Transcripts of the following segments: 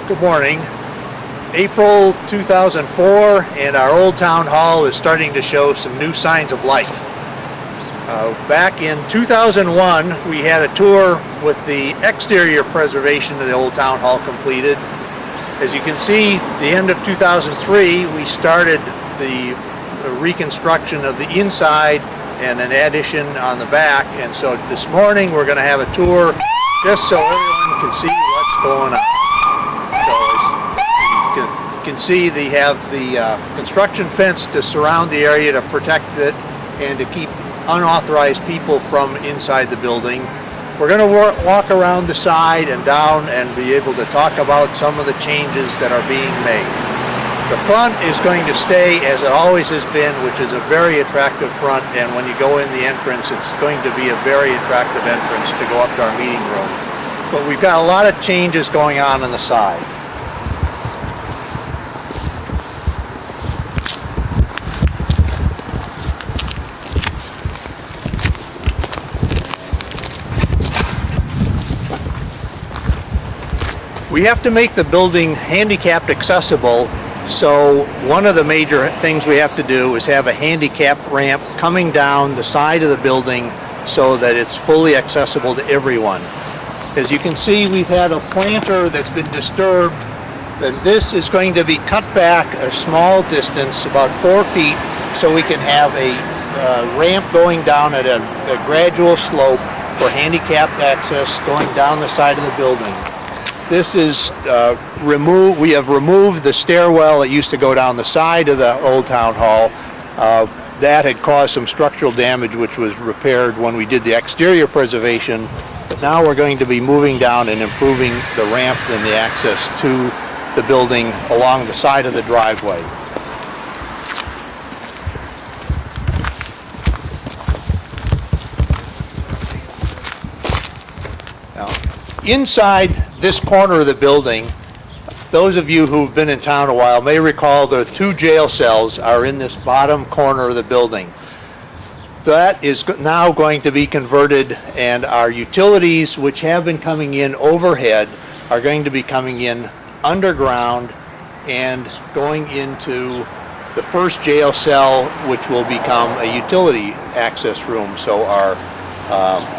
Good morning. April 2004, and our old town hall is starting to show some new signs of life. Back in 2001, we had a tour with the exterior preservation of the old town hall completed. As you can see, the end of 2003, we started the reconstruction of the inside and an addition on the back. And so this morning, we're going to have a tour just so everyone can see what's going on. So as you can see, they have the construction fence to surround the area to protect it and to keep unauthorized people from inside the building. We're going to walk around the side and down and be able to talk about some of the changes that are being made. The front is going to stay as it always has been, which is a very attractive front, and when you go in the entrance, it's going to be a very attractive entrance to go up to our meeting room. But we've got a lot of changes going on the side. We have to make the building handicapped accessible, so one of the major things we have to do is have a handicap ramp coming down the side of the building so that it's fully accessible to everyone. As you can see, we've had a planter that's been disturbed, and this is going to be cut back a small distance, about 4 feet, so we can have a ramp going down at a gradual slope for handicapped access going down the side of the building. This is we have removed the stairwell that used to go down the side of the old town hall. That had caused some structural damage, which was repaired when we did the exterior preservation. But now we're going to be moving down and improving the ramp and the access to the building along the side of the driveway. Now, inside this corner of the building, those of you who've been in town a while may recall the 2 jail cells are in this bottom corner of the building. That is now going to be converted, and our utilities, which have been coming in overhead, are going to be coming in underground and going into the first jail cell, which will become a utility access room. So our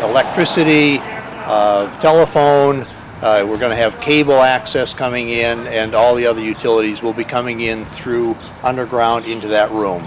electricity, telephone, we're going to have cable access coming in, and all the other utilities will be coming in through underground into that room.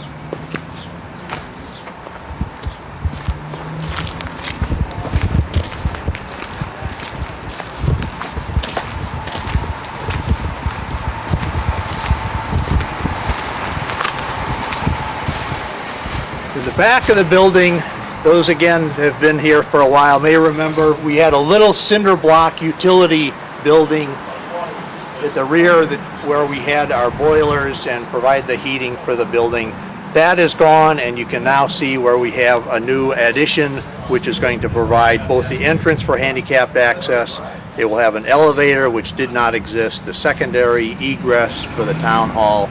In the back of the building, those again have been here for a while may remember we had a little cinder block utility building at the rear where we had our boilers and provide the heating for the building. That is gone, and you can now see where we have a new addition which is going to provide both the entrance for handicapped access. It will have an elevator which did not exist, the secondary egress for the town hall,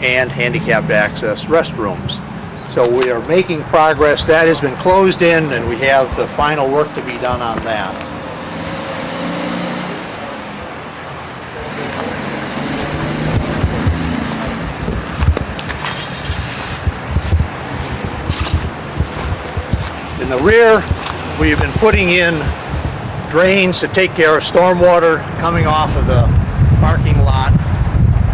and handicapped access restrooms. So we are making progress. That has been closed in, and we have the final work to be done on that. In the rear, we have been putting in drains to take care of stormwater coming off of the parking lot,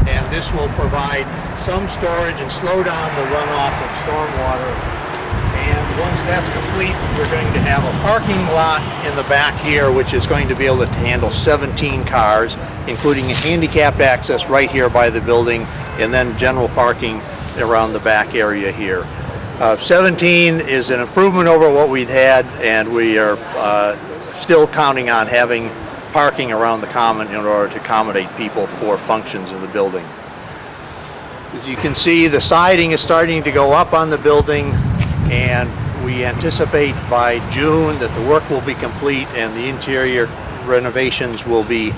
and this will provide some storage and slow down the runoff of stormwater. And once that's complete, we're going to have a parking lot in the back here, which is going to be able to handle 17 cars, including a handicapped access right here by the building, and then general parking around the back area here. 17 is an improvement over what we'd had, and we are still counting on having parking around the common in order to accommodate people for functions of the building. As you can see, the siding is starting to go up on the building, and we anticipate by June that the work will be complete and the interior renovations will be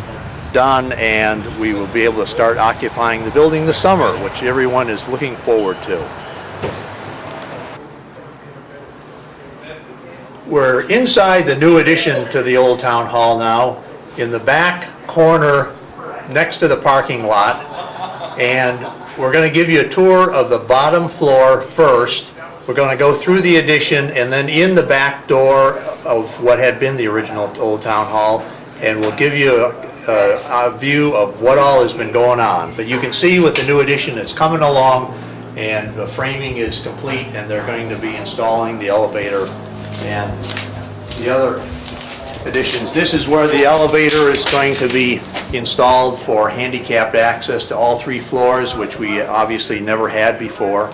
done, and we will be able to start occupying the building this summer, which everyone is looking forward to. We're inside the new addition to the old town hall now. In the back corner next to the parking lot. And we're going to give you a tour of the bottom floor first. We're going to go through the addition and then in the back door of what had been the original Old Town Hall, and we'll give you a view of what all has been going on. But you can see with the new addition it's coming along, and the framing is complete, and they're going to be installing the elevator and the other additions. This is where the elevator is going to be installed for handicapped access to all 3 floors, which we obviously never had before.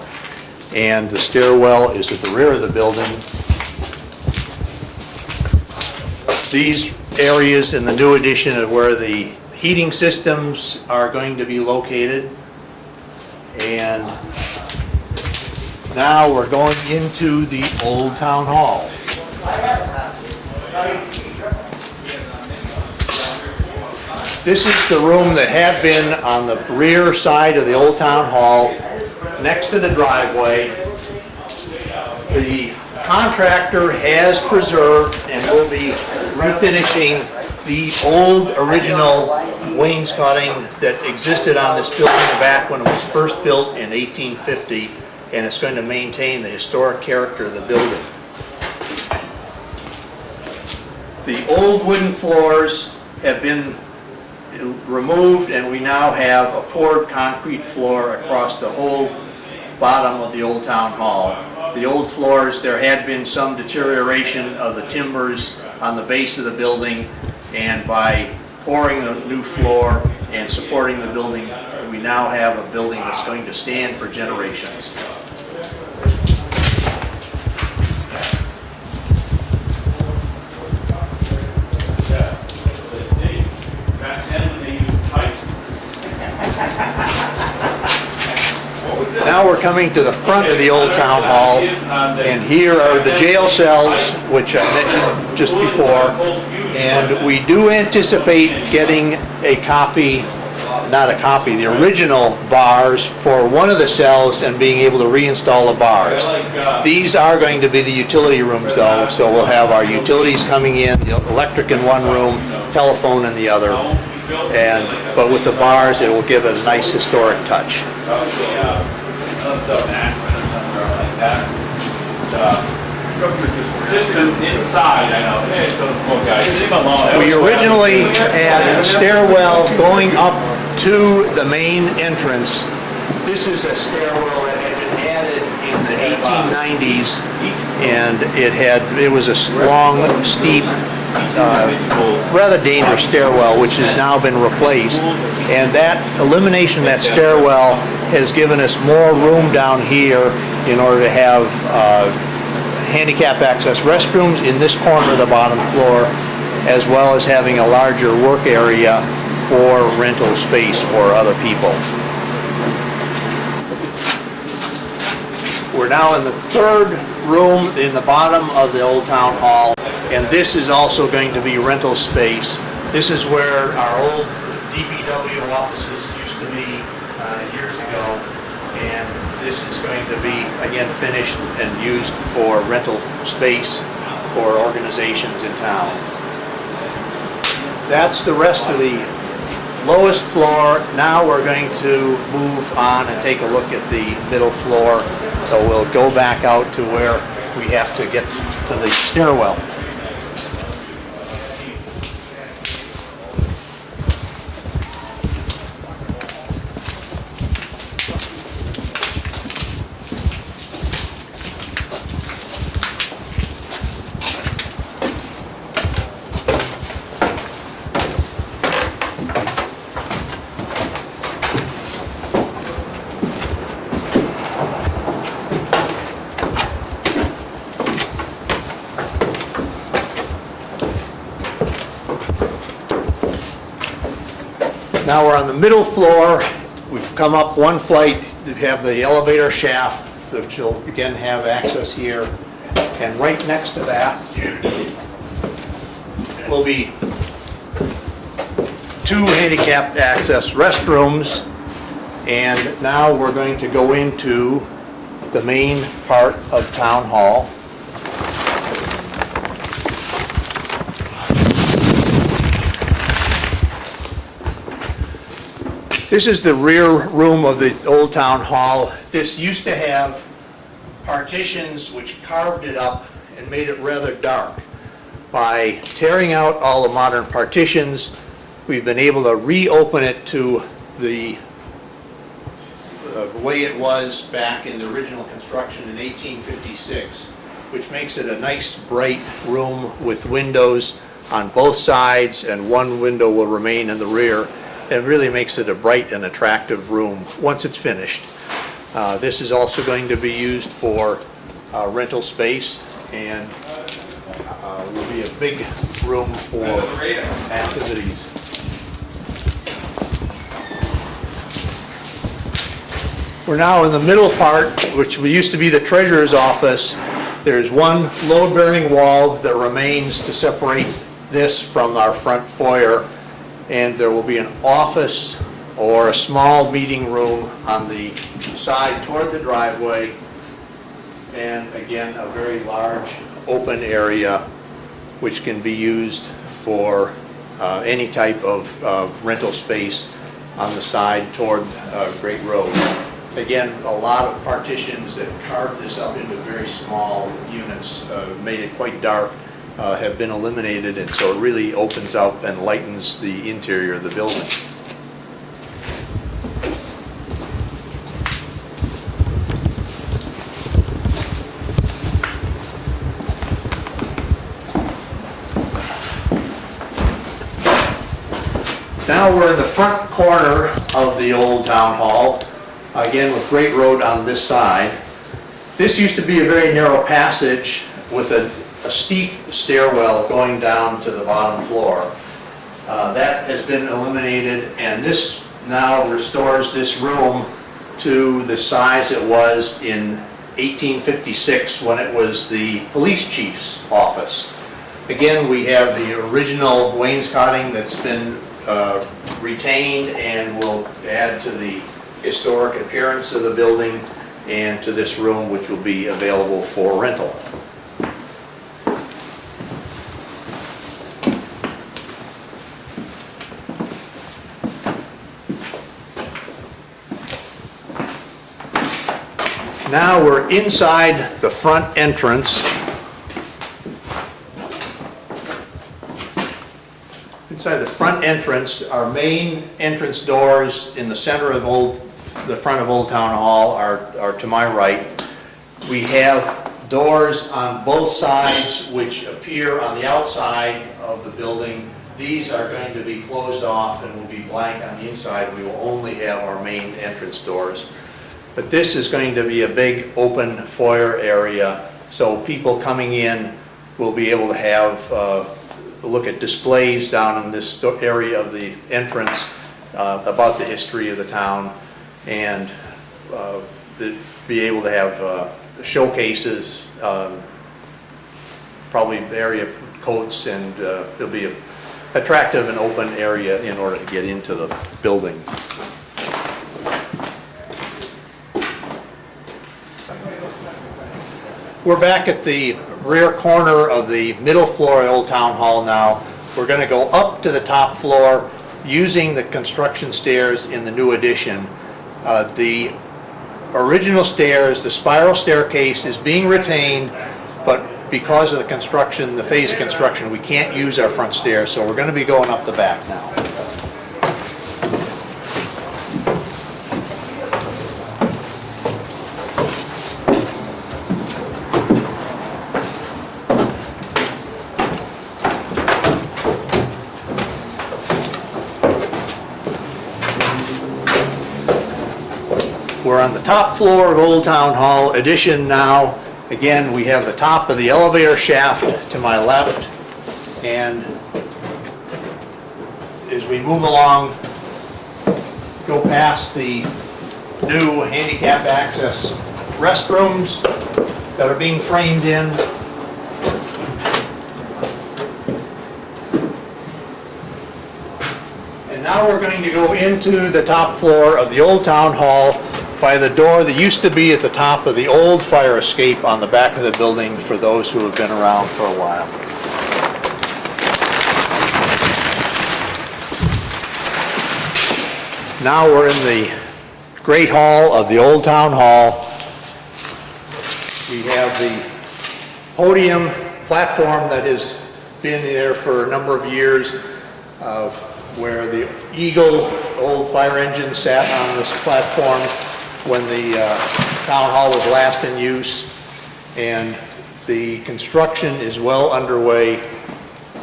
And the stairwell is at the rear of the building. These areas in the new addition are where the heating systems are going to be located. And now we're going into the Old Town Hall. This is the room that had been on the rear side of the Old Town Hall, next to the driveway. The contractor has preserved and will be refinishing the old original wainscoting that existed on this building back when it was first built in 1850, and it's going to maintain the historic character of the building. The old wooden floors have been removed, and we now have a poured concrete floor across the whole bottom of the Old Town Hall. The old floors, there had been some deterioration of the timbers on the base of the building, and by pouring a new floor and supporting the building, we now have a building that's going to stand for generations. Now we're coming to the front of the Old Town Hall, and here are the jail cells, which I mentioned just before, and we do anticipate getting a copy, not a copy, the original bars for one of the cells and being able to reinstall the bars. These are going to be the utility rooms though, so we'll have our utilities coming in, the electric in one room, telephone in the other, but with the bars it will give it a nice historic touch. System inside, I know. Hey, so poor guys, leave him alone. We originally had a stairwell going up to the main entrance. This is a stairwell that had been added in the 1890s, and it was a long, steep, rather dangerous stairwell, which has now been replaced. And that elimination of that stairwell has given us more room down here in order to have handicap access restrooms in this corner of the bottom floor, as well as having a larger work area for rental space for other people. We're now in the third room in the bottom of the Old Town Hall, and this is also going to be rental space. This is where our old DPW offices used to be years ago, and this is going to be, again, finished and used for rental space for organizations in town. That's the rest of the lowest floor. Now we're going to move on and take a look at the middle floor. So we'll go back out to where we have to get to the stairwell. Now we're on the middle floor. We've come up one flight to have the elevator shaft, which will again have access here. And right next to that will be 2 handicapped access restrooms. And now we're going to go into the main part of Town Hall. This is the rear room of the old town hall. This used to have partitions which carved it up and made it rather dark. By tearing out all the modern partitions, we've been able to reopen it to the way it was back in the original construction in 1856, which makes it a nice bright room with windows on both sides, and one window will remain in the rear. It really makes it a bright and attractive room once it's finished. This is also going to be used for rental space, and will be a big room for activities. We're now in the middle part, which used to be the treasurer's office. There's one load-bearing wall that remains to separate this from our front foyer, and there will be an office or a small meeting room on the side toward the driveway, and again a very large open area which can be used for any type of rental space on the side toward Great Road. Again, a lot of partitions that carved this up into very small units, made it quite dark, have been eliminated, and so it really opens up and lightens the interior of the building. Now we're in the front corner of the old town hall, again with Great Road on this side. This used to be a very narrow passage with a steep stairwell going down to the bottom floor. That has been eliminated, and this now restores this room to the size it was in 1856 when it was the police chief's office. Again, we have the original wainscoting that's been retained and will add to the historic appearance of the building and to this room, which will be available for rental. Now we're inside the front entrance. Inside the front entrance, our main entrance doors in the center of the front of Old Town Hall are to my right. We have doors on both sides which appear on the outside of the building. These are going to be closed off and will be blank on the inside. We will only have our main entrance doors. But this is going to be a big open foyer area, so people coming in will be able to have look at displays down in this area of the entrance about the history of the town, and be able to have showcases, probably area coats, and there'll be an attractive and open area in order to get into the building. We're back at the rear corner of the middle floor of Old Town Hall now. We're going to go up to the top floor using the construction stairs in the new addition. The original stairs, the spiral staircase, is being retained, but because of the construction, the phase of construction, we can't use our front stairs, so we're going to be going up the back now. We're on the top floor of Old Town Hall addition now. Again, we have the top of the elevator shaft to my left, and as we move along, go past the new handicap access restrooms that are being framed in. And now we're going to go into the top floor of the Old Town Hall by the door that used to be at the top of the old fire escape on the back of the building for those who have been around for a while. Now we're in the Great Hall of the Old Town Hall. We have the podium platform that has been there for a number of years, where the Eagle old fire engine sat on this platform when the town hall was last in use, and the construction is well underway.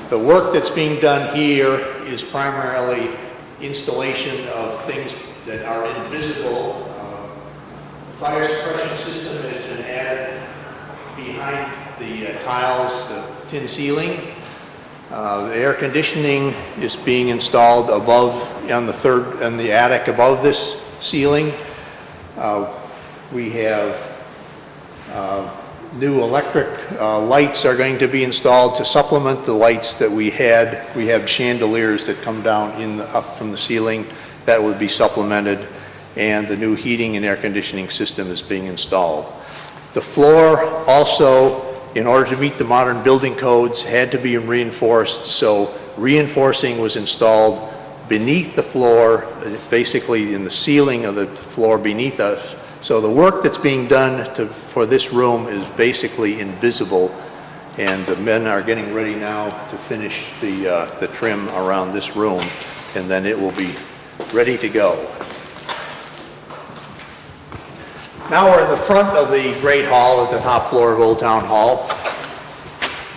The work that's being done here is primarily installation of things that are invisible. The fire suppression system has been added behind the tiles, the tin ceiling. The air conditioning is being installed above, on the attic above this ceiling. We have new electric lights are going to be installed to supplement the lights that we had. We have chandeliers that come down up from the ceiling that would be supplemented, and the new heating and air conditioning system is being installed. The floor also, in order to meet the modern building codes, had to be reinforced, so reinforcing was installed beneath the floor, basically in the ceiling of the floor beneath us. So the work that's being done for this room is basically invisible, and the men are getting ready now to finish the trim around this room, and then it will be ready to go. Now we're in the front of the Great Hall at the top floor of Old Town Hall.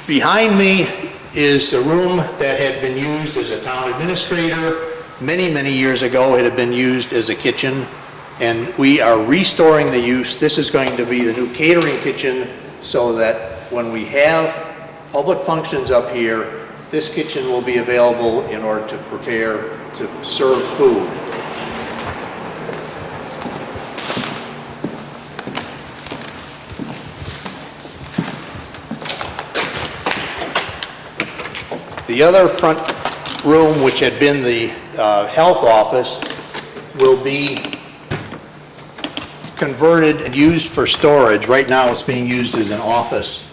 Behind me is a room that had been used as a town administrator. Many, many years ago, it had been used as a kitchen, and we are restoring the use. This is going to be the new catering kitchen, so that when we have public functions up here, this kitchen will be available in order to prepare, to serve food. The other front room, which had been the health office, will be converted and used for storage. Right now it's being used as an office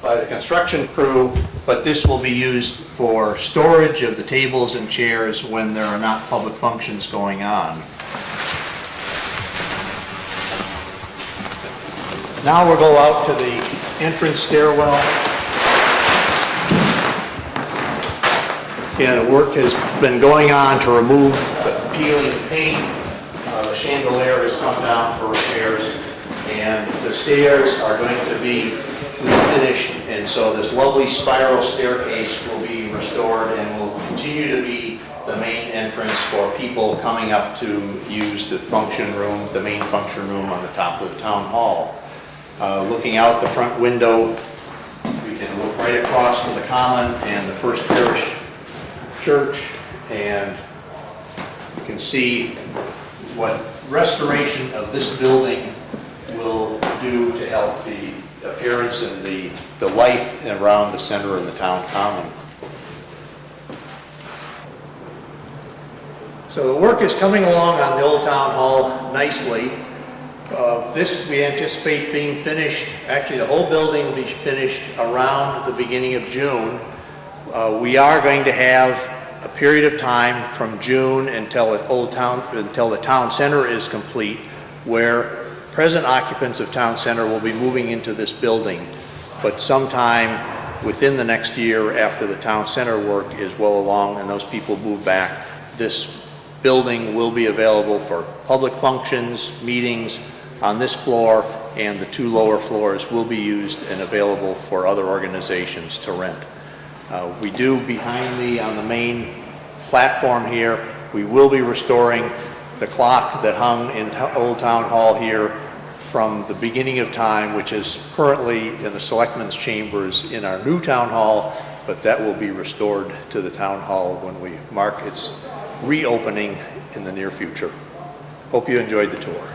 by the construction crew, but this will be used for storage of the tables and chairs when there are not public functions going on. Now we'll go out to the entrance stairwell. And work has been going on to remove the peeling paint. The chandelier has come down for repairs, and the stairs are going to be finished, and so this lovely spiral staircase will be restored and will continue to be the main entrance for people coming up to use the function room, the main function room on the top of the town hall. Looking out the front window, we can look right across to the common and the First Parish Church, and you can see what restoration of this building will do to help the appearance and the life around the center and the town common. So the work is coming along on the Old Town Hall nicely. This we anticipate being finished, actually the whole building will be finished around the beginning of June. We are going to have a period of time from June until the town center is complete, where present occupants of town center will be moving into this building. But sometime within the next year, after the town center work is well along and those people move back, this building will be available for public functions, meetings on this floor, and the two lower floors will be used and available for other organizations to rent. We do, behind me on the main platform here, we will be restoring the clock that hung in Old Town Hall here from the beginning of time, which is currently in the Selectmen's Chambers in our new Town Hall, but that will be restored to the Town Hall when we mark its reopening in the near future. Hope you enjoyed the tour.